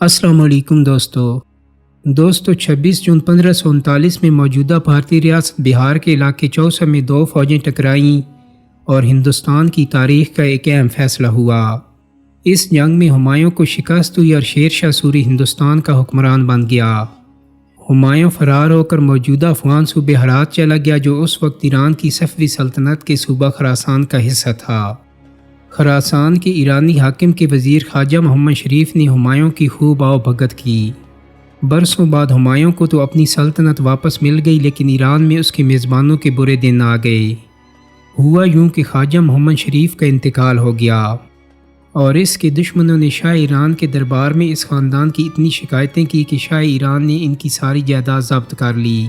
السلام علیکم دوستو 26 جون 1539 میں موجودہ بھارتی ریاست بہار کے علاقے چوسہ میں دو فوجیں ٹکرائیں اور ہندوستان کی تاریخ کا ایک اہم فیصلہ ہوا۔ اس جنگ میں ہمایوں کو شکست ہوئی اور شیر شاہ سوری ہندوستان کا حکمران بن گیا۔ ہمایوں فرار ہو کر موجودہ افغان صوبے ہرات چلا گیا، جو اس وقت ایران کی صفوی سلطنت کے صوبہ خراسان کا حصہ تھا۔ خراسان کے ایرانی حاکم کے وزیر خواجہ محمد شریف نے ہمایوں کی خوب آؤ بھگت کی۔ برسوں بعد ہمایوں کو تو اپنی سلطنت واپس مل گئی، لیکن ایران میں اس کے میزبانوں کے برے دن آ گئے۔ ہوا یوں کہ خواجہ محمد شریف کا انتقال ہو گیا اور اس کے دشمنوں نے شاہ ایران کے دربار میں اس خاندان کی اتنی شکایتیں کی کہ شاہ ایران نے ان کی ساری جائیداد ضبط کر لی۔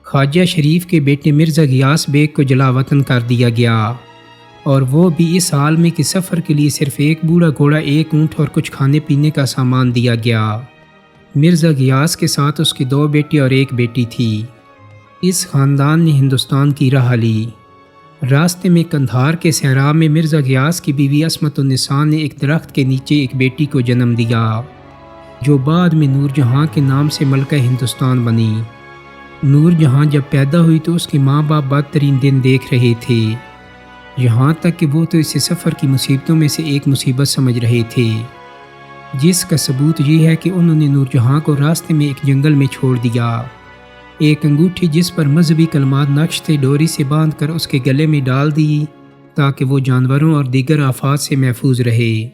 خواجہ شریف کے بیٹے مرزا غیاث بیگ کو جلا وطن کر دیا گیا، اور وہ بھی اس حال میں کہ سفر کے لیے صرف ایک بوڑھا گھوڑا، ایک اونٹ اور کچھ کھانے پینے کا سامان دیا گیا۔ مرزا غیاث کے ساتھ اس کی 2 بیٹے اور 1 بیٹی تھی۔ اس خاندان نے ہندوستان کی راہ لی۔ راستے میں قندھار کے صحرا میں مرزا غیاث کی بیوی عصمت النساء نے ایک درخت کے نیچے ایک بیٹی کو جنم دیا، جو بعد میں نور جہاں کے نام سے ملکہ ہندوستان بنی۔ نور جہاں جب پیدا ہوئی تو اس کے ماں باپ بدترین دن دیکھ رہے تھے، یہاں تک کہ وہ تو اسے سفر کی مصیبتوں میں سے ایک مصیبت سمجھ رہے تھے، جس کا ثبوت یہ ہے کہ انہوں نے نور جہاں کو راستے میں ایک جنگل میں چھوڑ دیا۔ ایک انگوٹھی جس پر مذہبی کلمات نقش تھے ڈوری سے باندھ کر اس کے گلے میں ڈال دی، تاکہ وہ جانوروں اور دیگر آفات سے محفوظ رہے۔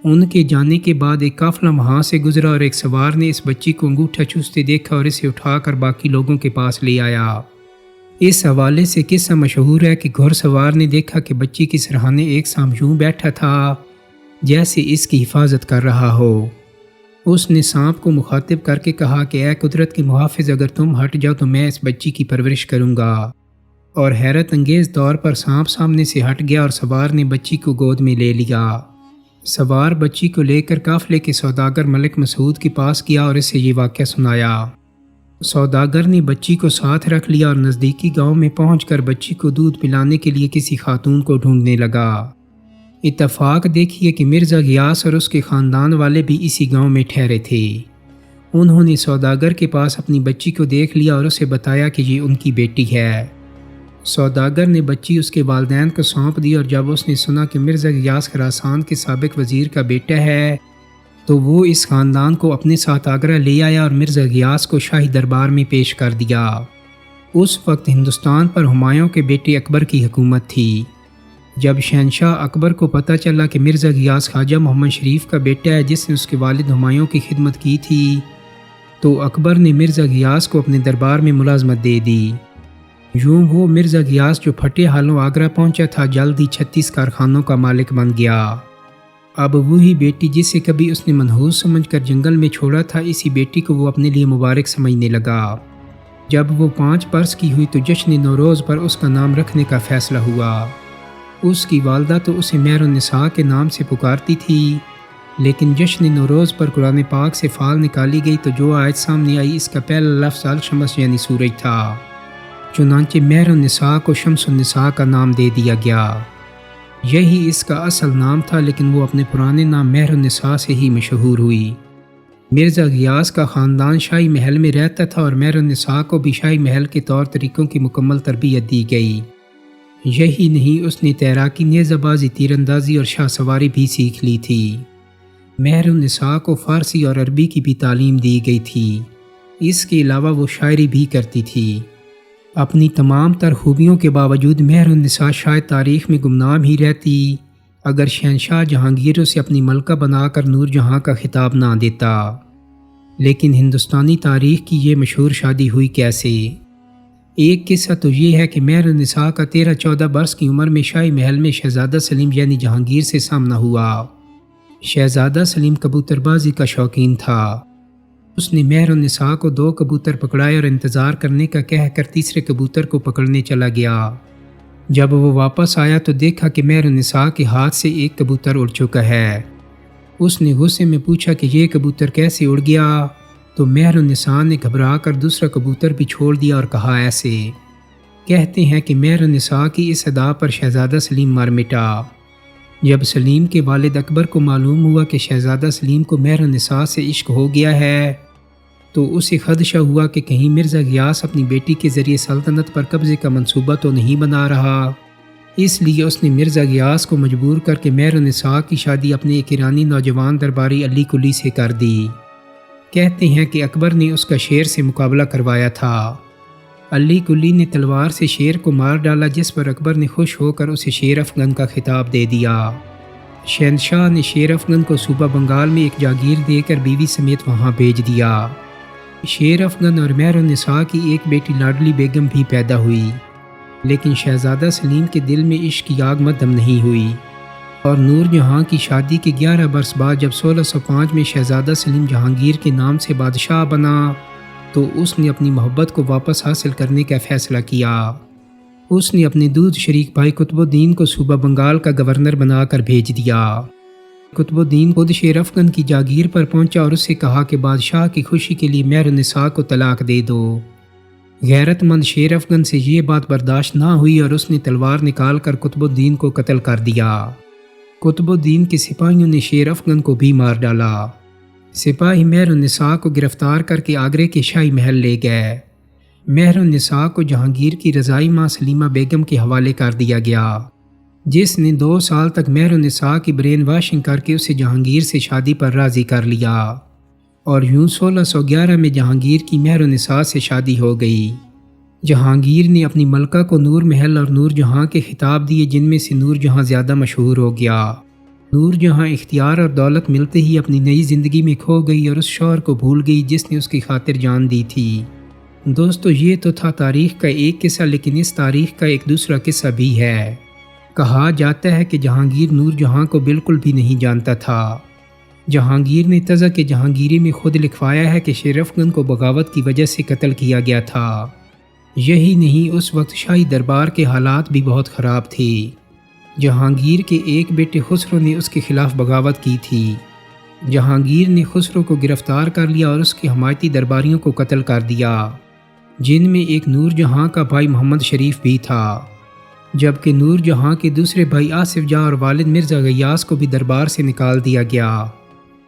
ان کے جانے کے بعد ایک قافلہ وہاں سے گزرا اور ایک سوار نے اس بچی کو انگوٹھا چوستے دیکھا اور اسے اٹھا کر باقی لوگوں کے پاس لے آیا۔ اس حوالے سے قصہ مشہور ہے کہ گھوڑ سوار نے دیکھا کہ بچی کے سرہانے ایک سام یوں بیٹھا تھا جیسے اس کی حفاظت کر رہا ہو۔ اس نے سانپ کو مخاطب کر کے کہا کہ اے قدرت کے محافظ، اگر تم ہٹ جاؤ تو میں اس بچی کی پرورش کروں گا، اور حیرت انگیز طور پر سانپ سامنے سے ہٹ گیا اور سوار نے بچی کو گود میں لے لیا۔ سوار بچی کو لے کر قافلے کے سوداگر ملک مسعود کے پاس گیا اور اسے یہ واقعہ سنایا۔ سوداگر نے بچی کو ساتھ رکھ لیا اور نزدیکی گاؤں میں پہنچ کر بچی کو دودھ پلانے کے لیے کسی خاتون کو ڈھونڈنے لگا۔ اتفاق دیکھیے کہ مرزا غیاث اور اس کے خاندان والے بھی اسی گاؤں میں ٹھہرے تھے۔ انہوں نے سوداگر کے پاس اپنی بچی کو دیکھ لیا اور اسے بتایا کہ یہ ان کی بیٹی ہے۔ سوداگر نے بچی اس کے والدین کو سونپ دی، اور جب اس نے سنا کہ مرزا غیاث خراسان کے سابق وزیر کا بیٹا ہے تو وہ اس خاندان کو اپنے ساتھ آگرہ لے آیا اور مرزا غیاث کو شاہی دربار میں پیش کر دیا۔ اس وقت ہندوستان پر ہمایوں کے بیٹے اکبر کی حکومت تھی۔ جب شہنشاہ اکبر کو پتہ چلا کہ مرزا غیاث خواجہ محمد شریف کا بیٹا ہے جس نے اس کے والد ہمایوں کی خدمت کی تھی، تو اکبر نے مرزا غیاث کو اپنے دربار میں ملازمت دے دی۔ یوں وہ مرزا غیاث جو پھٹے حالوں آگرہ پہنچا تھا، جلد ہی 36 کارخانوں کا مالک بن گیا۔ اب وہی بیٹی جسے کبھی اس نے منحوس سمجھ کر جنگل میں چھوڑا تھا، اسی بیٹی کو وہ اپنے لیے مبارک سمجھنے لگا۔ جب وہ 5 برس کی ہوئی تو جشن نوروز پر اس کا نام رکھنے کا فیصلہ ہوا۔ اس کی والدہ تو اسے مہر النساء کے نام سے پکارتی تھی، لیکن جشن نوروز پر قرآن پاک سے فال نکالی گئی تو جو آیت سامنے آئی اس کا پہلا لفظ الشمس یعنی سورج تھا، چنانچہ مہر النساء کو شمس النساء کا نام دے دیا گیا۔ یہی اس کا اصل نام تھا، لیکن وہ اپنے پرانے نام مہر النساء سے ہی مشہور ہوئی۔ مرزا غیاث کا خاندان شاہی محل میں رہتا تھا اور مہر النساء کو بھی شاہی محل کے طور طریقوں کی مکمل تربیت دی گئی۔ یہی نہیں، اس نے تیراکی، نیزہ بازی، تیر اندازی اور شاہ سواری بھی سیکھ لی تھی۔ مہر النساء کو فارسی اور عربی کی بھی تعلیم دی گئی تھی۔ اس کے علاوہ وہ شاعری بھی کرتی تھی۔ اپنی تمام تر خوبیوں کے باوجود مہر النساء شاید تاریخ میں گمنام ہی رہتی اگر شہنشاہ جہانگیر اسے اپنی ملکہ بنا کر نور جہاں کا خطاب نہ دیتا۔ لیکن ہندوستانی تاریخ کی یہ مشہور شادی ہوئی کیسے؟ ایک قصہ تو یہ ہے کہ مہر النساء کا 13-14 برس کی عمر میں شاہی محل میں شہزادہ سلیم یعنی جہانگیر سے سامنا ہوا۔ شہزادہ سلیم کبوتر بازی کا شوقین تھا۔ اس نے مہر النساء کو 2 کبوتر پکڑائے اور انتظار کرنے کا کہہ کر تیسرے کبوتر کو پکڑنے چلا گیا۔ جب وہ واپس آیا تو دیکھا کہ مہر النساء کے ہاتھ سے ایک کبوتر اڑ چکا ہے۔ اس نے غصے میں پوچھا کہ یہ کبوتر کیسے اڑ گیا، تو مہر النساء نے گھبرا کر دوسرا کبوتر بھی چھوڑ دیا اور کہا ایسے۔ کہتے ہیں کہ مہر النساء کی اس ادا پر شہزادہ سلیم مر مٹا۔ جب سلیم کے والد اکبر کو معلوم ہوا کہ شہزادہ سلیم کو مہر النساء سے عشق ہو گیا ہے تو اسے خدشہ ہوا کہ کہیں مرزا غیاث اپنی بیٹی کے ذریعے سلطنت پر قبضے کا منصوبہ تو نہیں بنا رہا۔ اس لیے اس نے مرزا غیاث کو مجبور کر کے مہر النساء کی شادی اپنے ایک ایرانی نوجوان درباری علی کلی سے کر دی۔ کہتے ہیں کہ اکبر نے اس کا شیر سے مقابلہ کروایا تھا۔ علی کلی نے تلوار سے شیر کو مار ڈالا، جس پر اکبر نے خوش ہو کر اسے شیر افغن کا خطاب دے دیا۔ شہنشاہ نے شیر افغن کو صوبہ بنگال میں ایک جاگیر دے کر بیوی سمیت وہاں بھیج دیا۔ شیر افغن اور مہر النساء کی ایک بیٹی لاڈلی بیگم بھی پیدا ہوئی، لیکن شہزادہ سلیم کے دل میں عشق کی آگ مدھم نہیں ہوئی، اور نور جہاں کی شادی کے 11 برس بعد جب 1605 میں شہزادہ سلیم جہانگیر کے نام سے بادشاہ بنا تو اس نے اپنی محبت کو واپس حاصل کرنے کا فیصلہ کیا۔ اس نے اپنے دودھ شریک بھائی قطب الدین کو صوبہ بنگال کا گورنر بنا کر بھیج دیا۔ قطب الدین خود شیر افغن کی جاگیر پر پہنچا اور اس سے کہا کہ بادشاہ کی خوشی کے لیے مہر النساء کو طلاق دے دو۔ غیرت مند شیر افغن سے یہ بات برداشت نہ ہوئی اور اس نے تلوار نکال کر قطب الدین کو قتل کر دیا۔ قطب الدین کے سپاہیوں نے شیر افغن کو بھی مار ڈالا۔ سپاہی مہر النساء کو گرفتار کر کے آگرے کے شاہی محل لے گئے۔ مہر النساء کو جہانگیر کی رضائی ماں سلیمہ بیگم کے حوالے کر دیا گیا، جس نے 2 سال تک مہر النساء کی برین واشنگ کر کے اسے جہانگیر سے شادی پر راضی کر لیا، اور یوں 1611 میں جہانگیر کی مہر النساء سے شادی ہو گئی۔ جہانگیر نے اپنی ملکہ کو نور محل اور نور جہاں کے خطاب دیے، جن میں سے نور جہاں زیادہ مشہور ہو گیا۔ نور جہاں اختیار اور دولت ملتے ہی اپنی نئی زندگی میں کھو گئی اور اس شوہر کو بھول گئی جس نے اس کی خاطر جان دی تھی۔ دوستو، یہ تو تھا تاریخ کا ایک قصہ، لیکن اس تاریخ کا ایک دوسرا قصہ بھی ہے۔ کہا جاتا ہے کہ جہانگیر نور جہاں کو بالکل بھی نہیں جانتا تھا۔ جہانگیر نے تزک جہانگیری میں خود لکھوایا ہے کہ شیر افغن کو بغاوت کی وجہ سے قتل کیا گیا تھا۔ یہی نہیں، اس وقت شاہی دربار کے حالات بھی بہت خراب تھے۔ جہانگیر کے ایک بیٹے خسرو نے اس کے خلاف بغاوت کی تھی۔ جہانگیر نے خسرو کو گرفتار کر لیا اور اس کے حمایتی درباریوں کو قتل کر دیا، جن میں ایک نور جہاں کا بھائی محمد شریف بھی تھا، جبکہ نور جہاں کے دوسرے بھائی آصف جاں اور والد مرزا غیاث کو بھی دربار سے نکال دیا گیا۔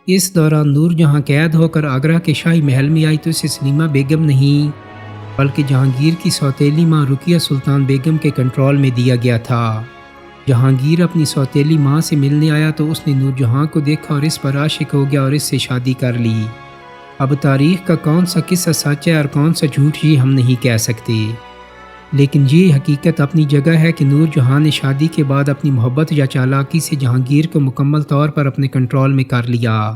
اس دوران نور جہاں قید ہو کر آگرہ کے شاہی محل میں آئی تو اسے سلیمہ بیگم نہیں بلکہ جہانگیر کی سوتیلی ماں رقیہ سلطان بیگم کے کنٹرول میں دیا گیا تھا۔ جہانگیر اپنی سوتیلی ماں سے ملنے آیا تو اس نے نور جہاں کو دیکھا اور اس پر عاشق ہو گیا اور اس سے شادی کر لی۔ اب تاریخ کا کون سا قصہ سچ ہے اور کون سا جھوٹ یہ ہم نہیں کہہ سکتے، لیکن یہ حقیقت اپنی جگہ ہے کہ نور جہاں نے شادی کے بعد اپنی محبت یا چالاکی سے جہانگیر کو مکمل طور پر اپنے کنٹرول میں کر لیا۔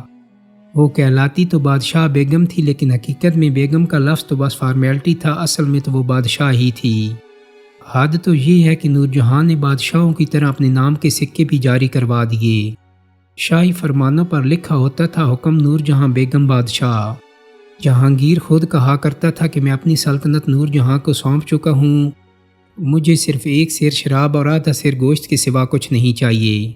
وہ کہلاتی تو بادشاہ بیگم تھی، لیکن حقیقت میں بیگم کا لفظ تو بس فارمیلٹی تھا، اصل میں تو وہ بادشاہ ہی تھی۔ حد تو یہ ہے کہ نور جہاں نے بادشاہوں کی طرح اپنے نام کے سکے بھی جاری کروا دیے۔ شاہی فرمانوں پر لکھا ہوتا تھا حکم نور جہاں بیگم بادشاہ۔ جہانگیر خود کہا کرتا تھا کہ میں اپنی سلطنت نور جہاں کو سونپ چکا ہوں، مجھے صرف 1 سیر شراب اور آدھا سیر گوشت کے سوا کچھ نہیں چاہیے۔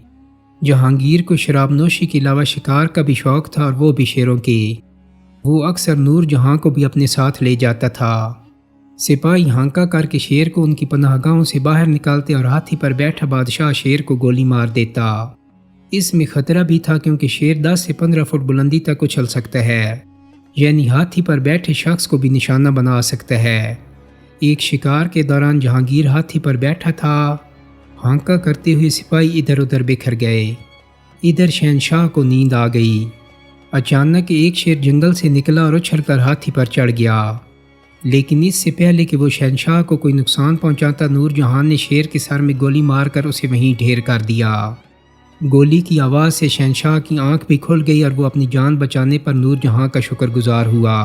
جہانگیر کو شراب نوشی کے علاوہ شکار کا بھی شوق تھا، اور وہ بھی شیروں کے۔ وہ اکثر نور جہاں کو بھی اپنے ساتھ لے جاتا تھا۔ سپاہی ہانکا کر کے شیر کو ان کی پناہ گاہوں سے باہر نکالتے اور ہاتھی پر بیٹھا بادشاہ شیر کو گولی مار دیتا۔ اس میں خطرہ بھی تھا کیونکہ شیر 10 سے 15 فٹ بلندی تک اچھل سکتا ہے، یعنی ہاتھی پر بیٹھے شخص کو بھی نشانہ بنا سکتا ہے۔ ایک شکار کے دوران جہانگیر ہاتھی پر بیٹھا تھا، ہانکا کرتے ہوئے سپاہی ادھر ادھر بکھر گئے۔ ادھر شہنشاہ کو نیند آ گئی۔ اچانک ایک شیر جنگل سے نکلا اور اچھل کر ہاتھی پر چڑھ گیا، لیکن اس سے پہلے کہ وہ شہنشاہ کو کوئی نقصان پہنچاتا، نور جہاں نے شیر کے سر میں گولی مار کر اسے وہیں ڈھیر کر دیا۔ گولی کی آواز سے شہنشاہ کی آنکھ بھی کھل گئی اور وہ اپنی جان بچانے پر نور جہاں کا شکر گزار ہوا۔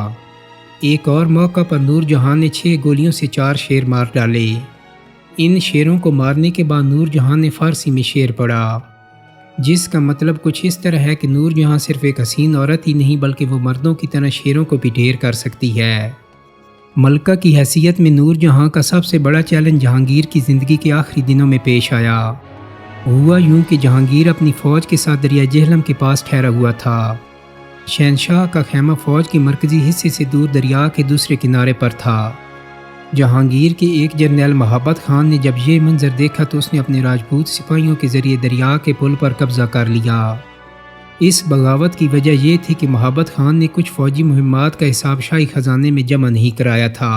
ایک اور موقع پر نور جہاں نے 6 گولیوں سے 4 شیر مار ڈالے۔ ان شیروں کو مارنے کے بعد نور جہاں نے فارسی میں شعر پڑھا، جس کا مطلب کچھ اس طرح ہے کہ نور جہاں صرف ایک حسین عورت ہی نہیں بلکہ وہ مردوں کی طرح شیروں کو بھی ڈھیر کر سکتی ہے۔ ملکہ کی حیثیت میں نور جہاں کا سب سے بڑا چیلنج جہانگیر کی زندگی کے آخری دنوں میں پیش آیا۔ ہوا یوں کہ جہانگیر اپنی فوج کے ساتھ دریا جہلم کے پاس ٹھہرا ہوا تھا۔ شہنشاہ کا خیمہ فوج کے مرکزی حصے سے دور دریا کے دوسرے کنارے پر تھا۔ جہانگیر کے ایک جرنیل محبت خان نے جب یہ منظر دیکھا تو اس نے اپنے راجپوت سپاہیوں کے ذریعے دریا کے پل پر قبضہ کر لیا۔ اس بغاوت کی وجہ یہ تھی کہ محبت خان نے کچھ فوجی مہمات کا حساب شاہی خزانے میں جمع نہیں کرایا تھا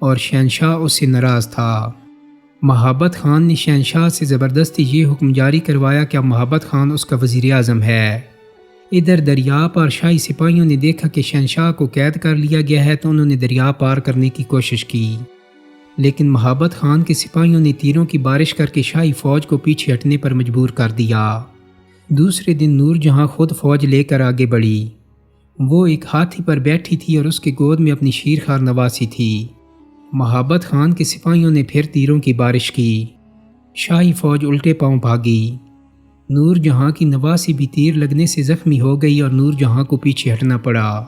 اور شہنشاہ اس سے ناراض تھا۔ محبت خان نے شہنشاہ سے زبردستی یہ حکم جاری کروایا کہ اب محبت خان اس کا وزیر اعظم ہے۔ ادھر دریا پار شاہی سپاہیوں نے دیکھا کہ شہنشاہ کو قید کر لیا گیا ہے تو انہوں نے دریا پار کرنے کی کوشش کی، لیکن محبت خان کے سپاہیوں نے تیروں کی بارش کر کے شاہی فوج کو پیچھے ہٹنے پر مجبور کر دیا۔ دوسرے دن نور جہاں خود فوج لے کر آگے بڑھی۔ وہ ایک ہاتھی پر بیٹھی تھی اور اس کے گود میں اپنی شیرخوار نواسی تھی۔ محبت خان کے سپاہیوں نے پھر تیروں کی بارش کی۔ شاہی فوج الٹے پاؤں بھاگی۔ نور جہاں کی نواسی بھی تیر لگنے سے زخمی ہو گئی اور نور جہاں کو پیچھے ہٹنا پڑا۔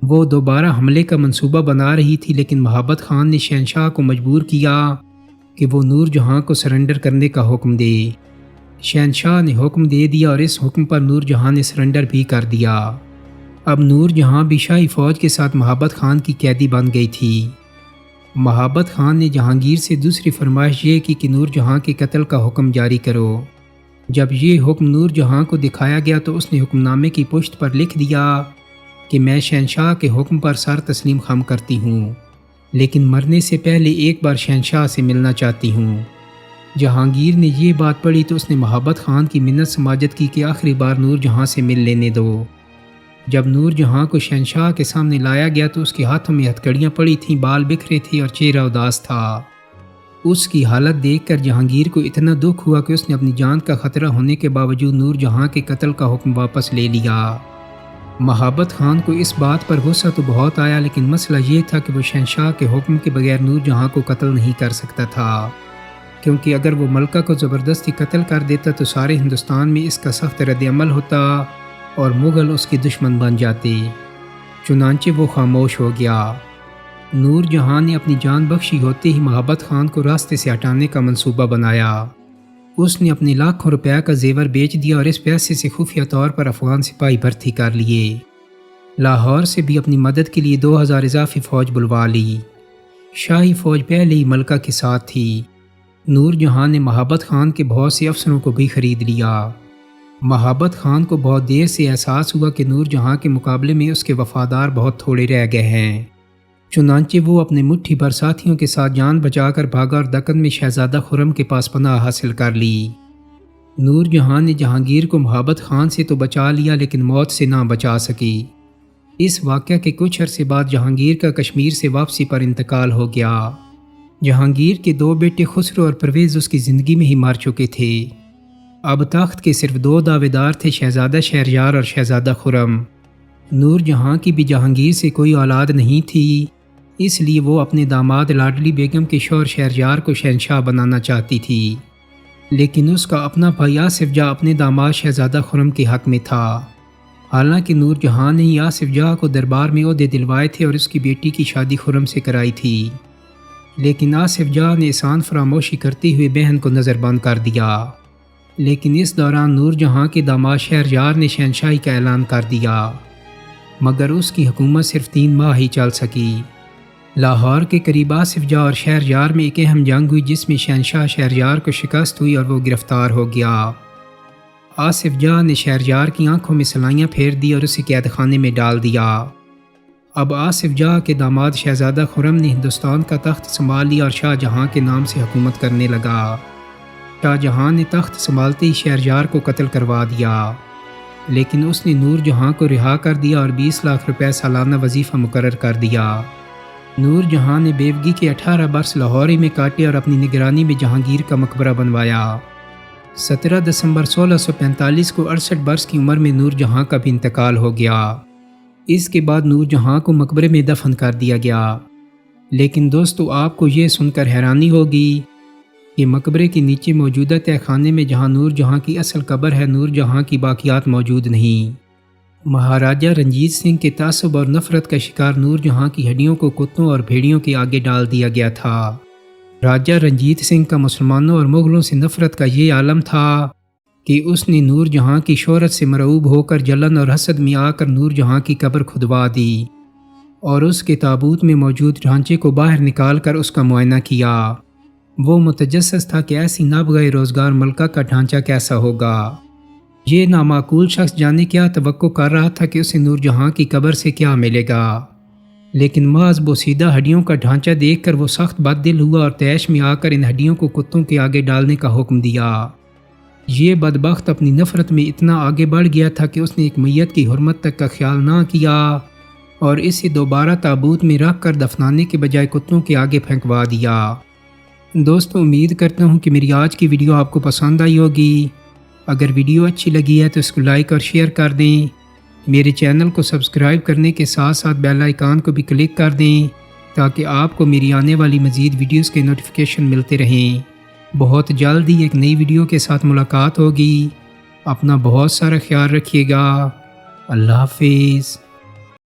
وہ دوبارہ حملے کا منصوبہ بنا رہی تھی، لیکن محبت خان نے شہنشاہ کو مجبور کیا کہ وہ نور جہاں کو سرنڈر کرنے کا حکم دے۔ شہنشاہ نے حکم دے دیا اور اس حکم پر نور جہاں نے سرنڈر بھی کر دیا۔ اب نور جہاں بھی شاہی فوج کے ساتھ محبت خان کی قیدی بن گئی تھی۔ محبت خان نے جہانگیر سے دوسری فرمائش یہ کی کہ نور جہاں کے قتل کا حکم جاری کرو۔ جب یہ حکم نور جہاں کو دکھایا گیا تو اس نے حکم نامے کی پشت پر لکھ دیا کہ میں شہنشاہ کے حکم پر سر تسلیم خم کرتی ہوں، لیکن مرنے سے پہلے ایک بار شہنشاہ سے ملنا چاہتی ہوں۔ جہانگیر نے یہ بات پڑھی تو اس نے محبت خان کی منت سماجت کی کہ آخری بار نور جہاں سے مل لینے دو۔ جب نور جہاں کو شہنشاہ کے سامنے لایا گیا تو اس کے ہاتھوں میں ہتھکڑیاں پڑی تھیں، بال بکھرے تھے اور چہرہ اداس تھا۔ اس کی حالت دیکھ کر جہانگیر کو اتنا دکھ ہوا کہ اس نے اپنی جان کا خطرہ ہونے کے باوجود نور جہاں کے قتل کا حکم واپس لے لیا۔ محبت خان کو اس بات پر غصہ تو بہت آیا، لیکن مسئلہ یہ تھا کہ وہ شہنشاہ کے حکم کے بغیر نور جہاں کو قتل نہیں کر سکتا تھا، کیونکہ اگر وہ ملکہ کو زبردستی قتل کر دیتا تو سارے ہندوستان میں اس کا سخت رد عمل ہوتا اور مغل اس کے دشمن بن جاتے۔ چنانچہ وہ خاموش ہو گیا۔ نور جہاں نے اپنی جان بخشی ہوتے ہی محبت خان کو راستے سے ہٹانے کا منصوبہ بنایا۔ اس نے اپنے لاکھوں روپے کا زیور بیچ دیا اور اس پیسے سے خفیہ طور پر افغان سپاہی بھرتی کر لیے۔ لاہور سے بھی اپنی مدد کے لیے 2000 اضافی فوج بلوا لی۔ شاہی فوج پہلے ہی ملکہ کے ساتھ تھی۔ نور جہاں نے محبت خان کے بہت سے افسروں کو بھی خرید لیا۔ محبت خان کو بہت دیر سے احساس ہوا کہ نور جہاں کے مقابلے میں اس کے وفادار بہت تھوڑے رہ گئے ہیں۔ چنانچہ وہ اپنے مٹھی بھر ساتھیوں کے ساتھ جان بچا کر بھاگا اور دکن میں شہزادہ خرم کے پاس پناہ حاصل کر لی۔ نور جہاں نے جہانگیر کو محبت خان سے تو بچا لیا، لیکن موت سے نہ بچا سکی۔ اس واقعہ کے کچھ عرصے بعد جہانگیر کا کشمیر سے واپسی پر انتقال ہو گیا۔ جہانگیر کے 2 بیٹے خسرو اور پرویز اس کی زندگی میں ہی مر چکے تھے۔ اب تخت کے صرف 2 دعویدار تھے، شہزادہ شہریار اور شہزادہ خرم۔ نور جہاں کی بھی جہانگیر سے کوئی اولاد نہیں تھی، اس لیے وہ اپنے داماد لاڈلی بیگم کے شوہر شہریار کو شہنشاہ بنانا چاہتی تھی، لیکن اس کا اپنا بھائی آصف جاہ اپنے داماد شہزادہ خرم کے حق میں تھا۔ حالانکہ نور جہاں نے ہی آصف جاہ کو دربار میں عہدے دلوائے تھے اور اس کی بیٹی کی شادی خرم سے کرائی تھی، لیکن آصف جاہ نے احسان فراموشی کرتے ہوئے بہن کو نظر بند کر دیا۔ لیکن اس دوران نور جہاں کے داماد شہریار نے شہنشاہی کا اعلان کر دیا، مگر اس کی حکومت صرف 3 ماہ ہی چل سکی۔ لاہور کے قریب آصف جاہ اور شہریار میں ایک اہم جنگ ہوئی جس میں شہنشاہ شہریار کو شکست ہوئی اور وہ گرفتار ہو گیا۔ آصف جاہ نے شہریار کی آنکھوں میں سلائیاں پھیر دی اور اسے قید خانے میں ڈال دیا۔ اب آصف جاہ کے داماد شہزادہ خرم نے ہندوستان کا تخت سنبھال لیا اور شاہ جہاں کے نام سے حکومت کرنے لگا۔ شاہ جہاں نے تخت سنبھالتے ہی شہریار کو قتل کروا دیا، لیکن اس نے نور جہاں کو رہا کر دیا اور 20 لاکھ روپے سالانہ وظیفہ مقرر کر دیا۔ نور جہاں نے بیوگی کے 18 برس لاہور میں کاٹے اور اپنی نگرانی میں جہانگیر کا مقبرہ بنوایا۔ 17 دسمبر 1645 کو 68 برس کی عمر میں نور جہاں کا بھی انتقال ہو گیا۔ اس کے بعد نور جہاں کو مقبرے میں دفن کر دیا گیا۔ لیکن دوستو، آپ کو یہ سن کر حیرانی ہوگی کہ مقبرے کے نیچے موجودہ تہہ خانے میں جہاں نور جہاں کی اصل قبر ہے، نور جہاں کی باقیات موجود نہیں۔ مہاراجہ رنجیت سنگھ کے تعصب اور نفرت کا شکار نور جہاں کی ہڈیوں کو کتوں اور بھیڑیوں کے آگے ڈال دیا گیا تھا۔ راجہ رنجیت سنگھ کا مسلمانوں اور مغلوں سے نفرت کا یہ عالم تھا کہ اس نے نور جہاں کی شہرت سے مرعوب ہو کر جلن اور حسد میں آ کر نور جہاں کی قبر کھدوا دی اور اس کے تابوت میں موجود ڈھانچے کو باہر نکال کر اس کا معائنہ کیا۔ وہ متجسس تھا کہ ایسی نابغہ روزگار ملکہ کا ڈھانچہ کیسا ہوگا۔ یہ نامعقول شخص جانے کیا توقع کر رہا تھا کہ اسے نور جہاں کی قبر سے کیا ملے گا، لیکن محض بوسیدہ ہڈیوں کا ڈھانچہ دیکھ کر وہ سخت بد دل ہوا اور طیش میں آ کر ان ہڈیوں کو کتوں کے آگے ڈالنے کا حکم دیا۔ یہ بدبخت اپنی نفرت میں اتنا آگے بڑھ گیا تھا کہ اس نے ایک میت کی حرمت تک کا خیال نہ کیا اور اسے دوبارہ تابوت میں رکھ کر دفنانے کے بجائے کتوں کے آگے پھینکوا دیا۔ دوستو، امید کرتا ہوں کہ میری آج کی ویڈیو آپ کو پسند آئی ہوگی۔ اگر ویڈیو اچھی لگی ہے تو اس کو لائک اور شیئر کر دیں۔ میرے چینل کو سبسکرائب کرنے کے ساتھ ساتھ بیل آئیکن کو بھی کلک کر دیں تاکہ آپ کو میری آنے والی مزید ویڈیوز کے نوٹیفیکیشن ملتے رہیں۔ بہت جلد ہی ایک نئی ویڈیو کے ساتھ ملاقات ہوگی۔ اپنا بہت سارا خیال رکھیے گا۔ اللہ حافظ۔